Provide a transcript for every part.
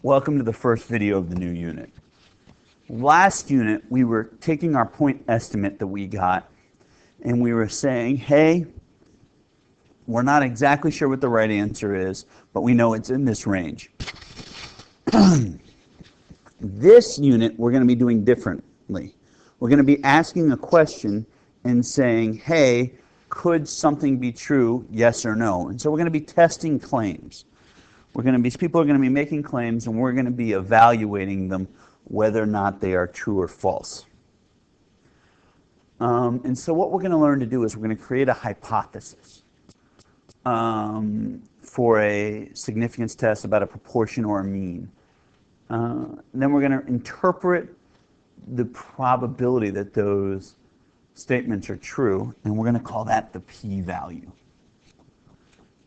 Welcome to the first video of the new unit. Last unit, we were taking our point estimate that we got, and we were saying, hey, we're not exactly sure what the right answer is, but we know it's in this range. This unit, we're going to be doing differently. We're going to be asking a question and saying, hey, could something be true, yes or no? And so we're going to be testing claims. People are going to be making claims, and we're going to be evaluating them whether or not they are true or false. And so what we're going to learn to do is we're going to create a hypothesis for a significance test about a proportion or a mean. Then we're going to interpret the probability that those statements are true, and we're going to call that the p-value.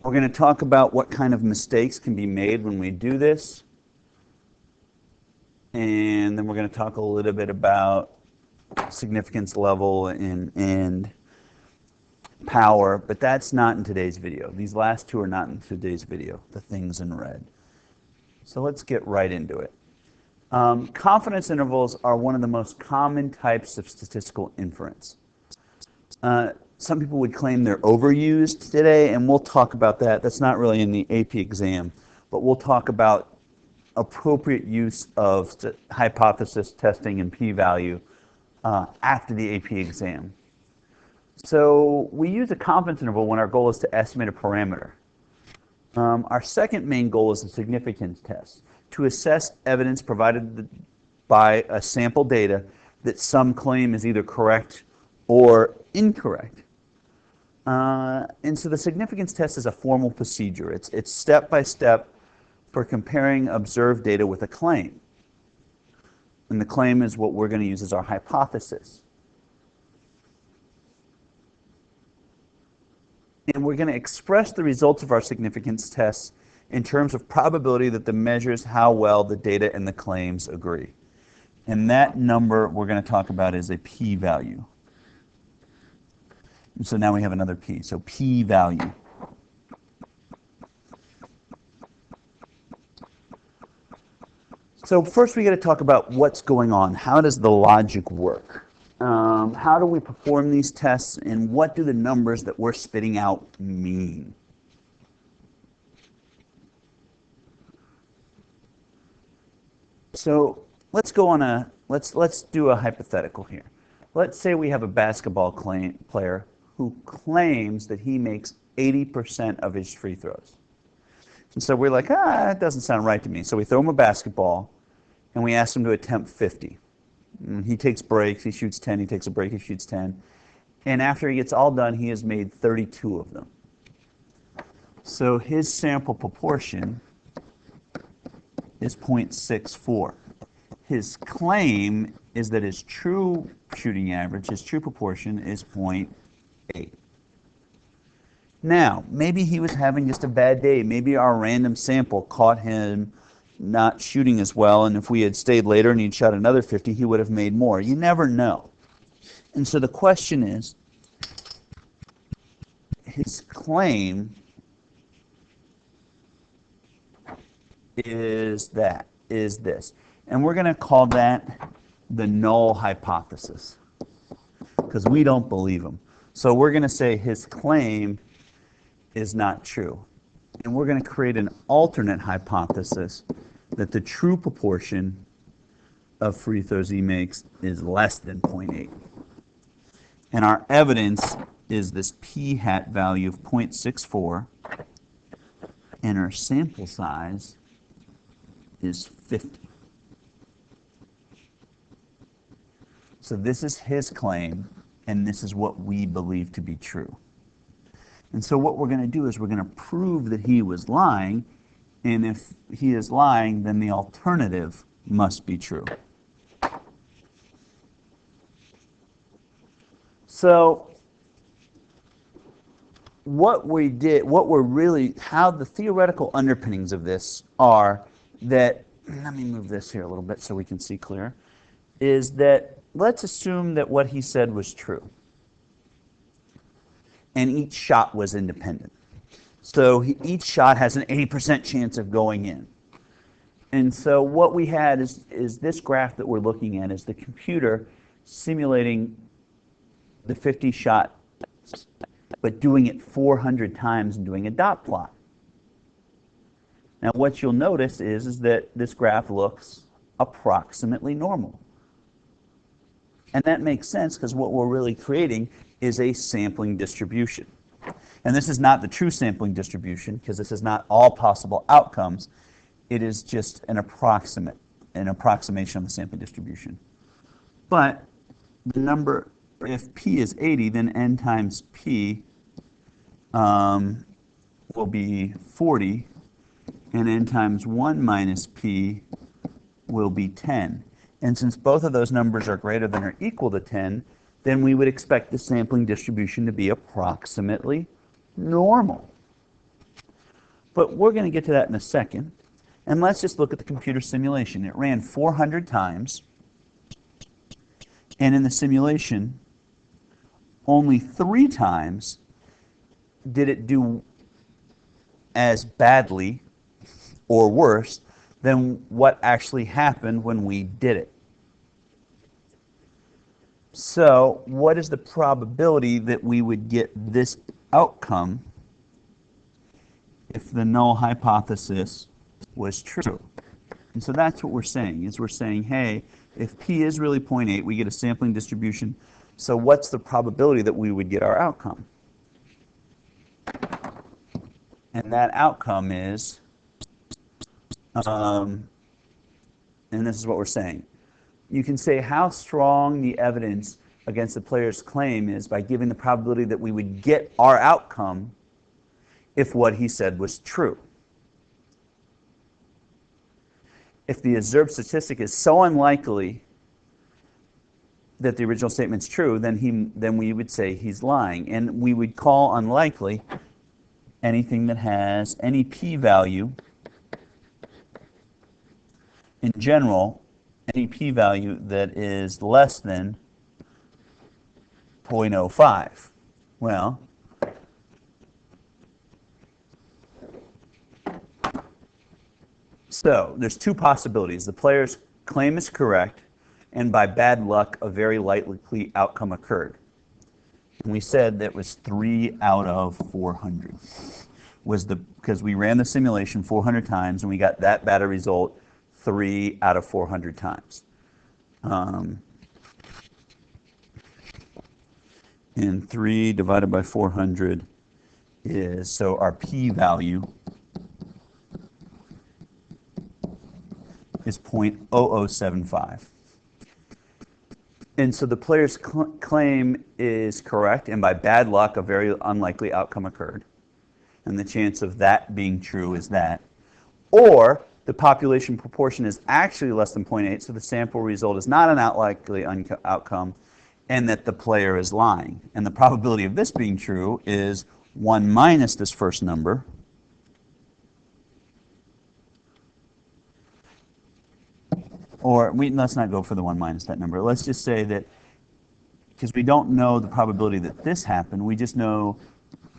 We're going to talk about what kind of mistakes can be made when we do this. And then we're going to talk a little bit about significance level and power, but that's not in today's video. These last two are not in today's video, the things in red. So let's get right into it. Confidence intervals are one of the most common types of statistical inference. Some people would claim they're overused today, and we'll talk about that. That's not really in the AP exam, but we'll talk about appropriate use of hypothesis testing and p-value after the AP exam. So we use a confidence interval when our goal is to estimate a parameter. Our second main goal is the significance test, to assess evidence provided by a sample data that some claim is either correct or incorrect. And so the significance test is a formal procedure. It's step by step for comparing observed data with a claim. And the claim is what we're going to use as our hypothesis. And we're going to express the results of our significance tests in terms of probability that measures how well the data and the claims agree. And that number we're going to talk about is a p-value. So now we have another p, so p-value. So first we got to talk about what's going on. How does the logic work? How do we perform these tests, and what do the numbers that we're spitting out mean? So let's go on let's do a hypothetical here. Let's say we have a basketball player who claims that he makes 80% of his free throws. And so we're like, that doesn't sound right to me. So we throw him a basketball, and we ask him to attempt 50. And he takes breaks, he shoots 10, he takes a break, he shoots 10. And after he gets all done, he has made 32 of them. So his sample proportion is 0.64. His claim is that his true shooting average, his true proportion, is 0.8. Now, maybe he was having just a bad day. Maybe our random sample caught him not shooting as well, and if we had stayed later and he'd shot another 50, he would have made more. You never know. And so the question is, his claim is this. And we're going to call that the null hypothesis, because we don't believe him. So we're going to say his claim is not true. And we're going to create an alternate hypothesis that the true proportion of free throws he makes is less than 0.8. And our evidence is this p-hat value of 0.64, and our sample size is 50. So this is his claim, and this is what we believe to be true. And so what we're going to do is we're going to prove that he was lying, and if he is lying, then the alternative must be true. So how the theoretical underpinnings of this are that, let me move this here a little bit so we can see clear, is that let's assume that what he said was true, and each shot was independent. So each shot has an 80% chance of going in. And so what we had is this graph that we're looking at is the computer simulating the 50 shot, but doing it 400 times and doing a dot plot. Now what you'll notice is that this graph looks approximately normal. And that makes sense because what we're really creating is a sampling distribution. And this is not the true sampling distribution because this is not all possible outcomes. It is just an approximation of the sampling distribution. But the number, if p is 80, then n times p will be 40, and n times 1 minus p will be 10. And since both of those numbers are greater than or equal to 10, then we would expect the sampling distribution to be approximately normal. But we're going to get to that in a second. And let's just look at the computer simulation. It ran 400 times, and in the simulation, only 3 times did it do as badly or worse than what actually happened when we did it. So, what is the probability that we would get this outcome if the null hypothesis was true? And so that's what we're saying, is we're saying, hey, if p is really 0.8, we get a sampling distribution. So what's the probability that we would get our outcome? And that outcome is, and this is what we're saying. You can say how strong the evidence against the player's claim is by giving the probability that we would get our outcome if what he said was true. If the observed statistic is so unlikely that the original statement's true, then we would say he's lying. And we would call unlikely anything that has any p-value. In general, any p-value that is less than 0.05. Well, so there's 2 possibilities. The player's claim is correct, and by bad luck, a very likely outcome occurred. And we said that was 3 out of 400. Because we ran the simulation 400 times, and we got that bad a result 3 out of 400 times. And 3 divided by 400 is, so our p-value is 0.0075. And so the player's claim is correct, and by bad luck, a very unlikely outcome occurred. And the chance of that being true is that. Or the population proportion is actually less than 0.8, so the sample result is not an unlikely outcome, and that the player is lying. And the probability of this being true is 1 minus this first number, or let's not go for the 1 minus that number. Let's just say that, because we don't know the probability that this happened, we just know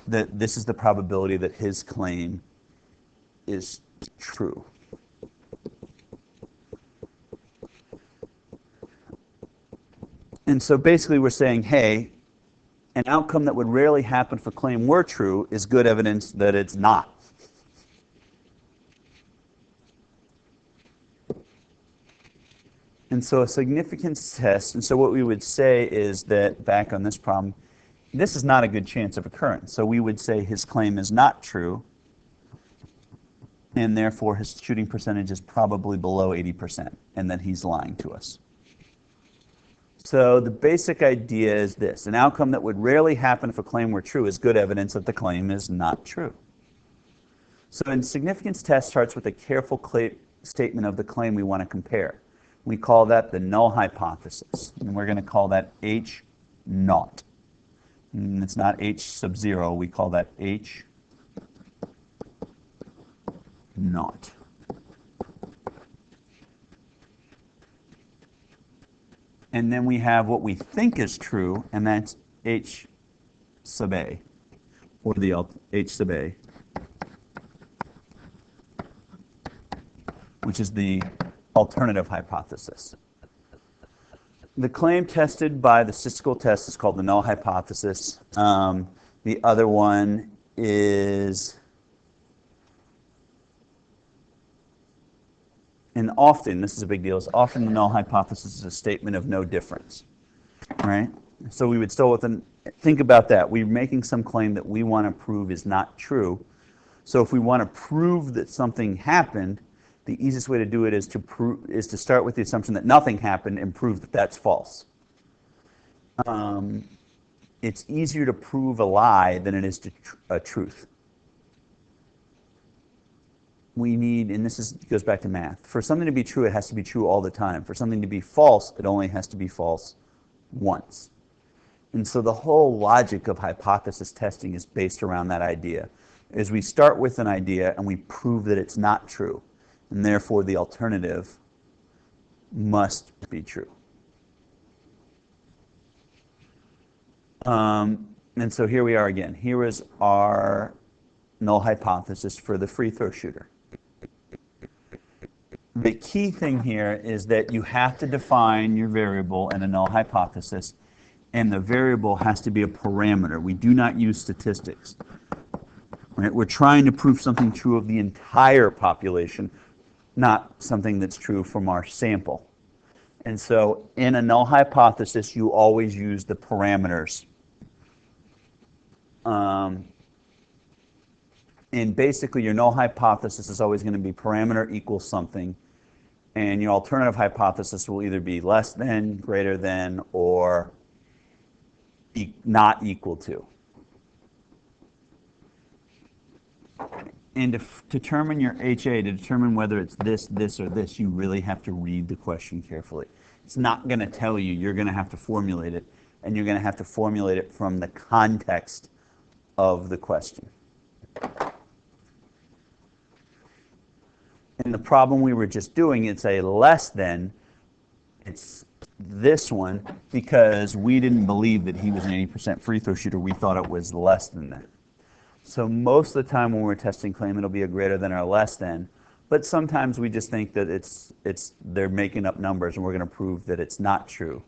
that this is the probability that his claim is true. And so basically we're saying, hey, an outcome that would rarely happen if a claim were true is good evidence that it's not. And so a significance test, and so what we would say is that, back on this problem, this is not a good chance of occurrence. So we would say his claim is not true, and therefore his shooting percentage is probably below 80%, and that he's lying to us. So the basic idea is this: an outcome that would rarely happen if a claim were true is good evidence that the claim is not true. So a significance test starts with a careful statement of the claim we want to compare. We call that the null hypothesis, and we're going to call that H naught. And it's not H sub 0, we call that H naught. And then we have what we think is true, and that's H sub A, or the H sub A. which is the alternative hypothesis. The claim tested by the statistical test is called the null hypothesis. The other one is, and often, this is a big deal, is often the null hypothesis is a statement of no difference, right? So we would still think about that. We're making some claim that we want to prove is not true. So if we want to prove that something happened, the easiest way to do it is to start with the assumption that nothing happened and prove that that's false. It's easier to prove a lie than it is to a truth. We need, and goes back to math, for something to be true, it has to be true all the time. For something to be false, it only has to be false once. And so the whole logic of hypothesis testing is based around that idea. Is we start with an idea and we prove that it's not true, and therefore the alternative must be true. And so here we are again. Here is our null hypothesis for the free throw shooter. The key thing here is that you have to define your variable in a null hypothesis, and the variable has to be a parameter. We do not use statistics. Right? We're trying to prove something true of the entire population, not something that's true from our sample. And so in a null hypothesis, you always use the parameters. And basically, your null hypothesis is always going to be parameter equals something, and your alternative hypothesis will either be less than, greater than, or not equal to. And to determine your HA, to determine whether it's this, this, or this, you really have to read the question carefully. It's not going to tell you. You're going to have to formulate it, and you're going to have to formulate it from the context of the question. And the problem we were just doing, it's a less than, it's this one, because we didn't believe that he was an 80% free throw shooter. We thought it was less than that. So most of the time when we're testing claim, it'll be a greater than or less than. But sometimes we just think that they're making up numbers, and we're going to prove that it's not true.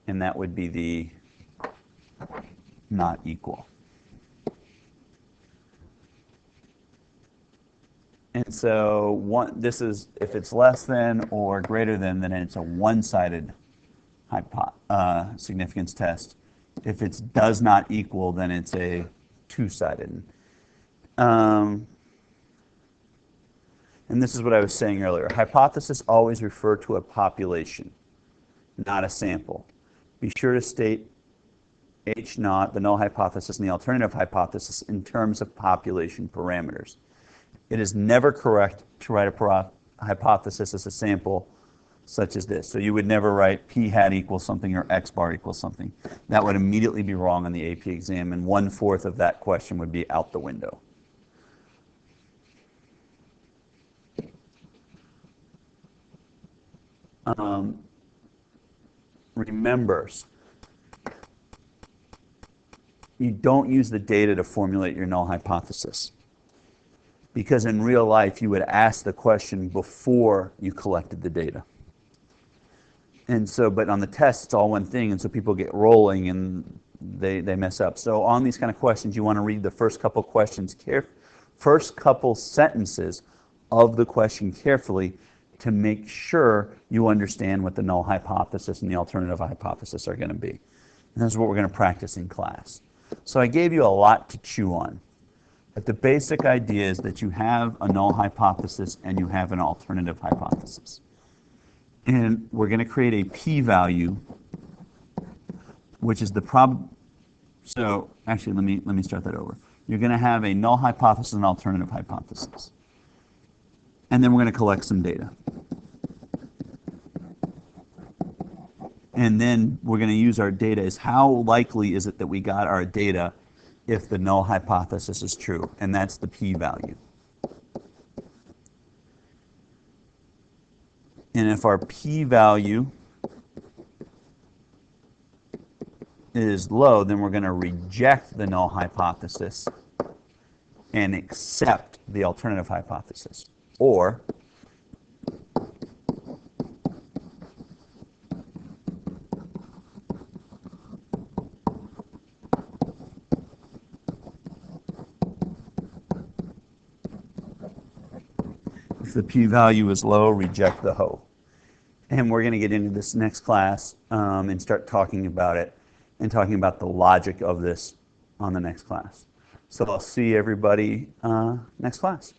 And that would be the not equal. And so this is, if it's less than or greater than, then it's a one-sided significance test. If it does not equal, then it's a two-sided. And this is what I was saying earlier. Hypotheses always refer to a population, not a sample. Be sure to state H naught, the null hypothesis, and the alternative hypothesis in terms of population parameters. It is never correct to write a hypothesis as a sample such as this. So you would never write p hat equals something or x bar equals something. That would immediately be wrong on the AP exam, and 1/4 of that question would be out the window. Remember, you don't use the data to formulate your null hypothesis, because in real life you would ask the question before you collected the data. And so, but on the test it's all one thing, and so people get rolling and they mess up. So on these kind of questions, you want to read the first couple questions first couple sentences of the question carefully to make sure you understand what the null hypothesis and the alternative hypothesis are going to be. And that's what we're going to practice in class. So I gave you a lot to chew on. But the basic idea is that you have a null hypothesis and you have an alternative hypothesis. And we're going to create a p-value, which is the So actually, let me start that over. You're going to have a null hypothesis and alternative hypothesis. And then we're going to collect some data. And then we're going to use our data as how likely is it that we got our data if the null hypothesis is true, and that's the p-value. And if our p-value is low, then we're going to reject the null hypothesis and accept the alternative hypothesis. Or the p-value is low, reject the hoe. And we're going to get into this next class and start talking about it and talking about the logic of this on the next class. So I'll see everybody next class.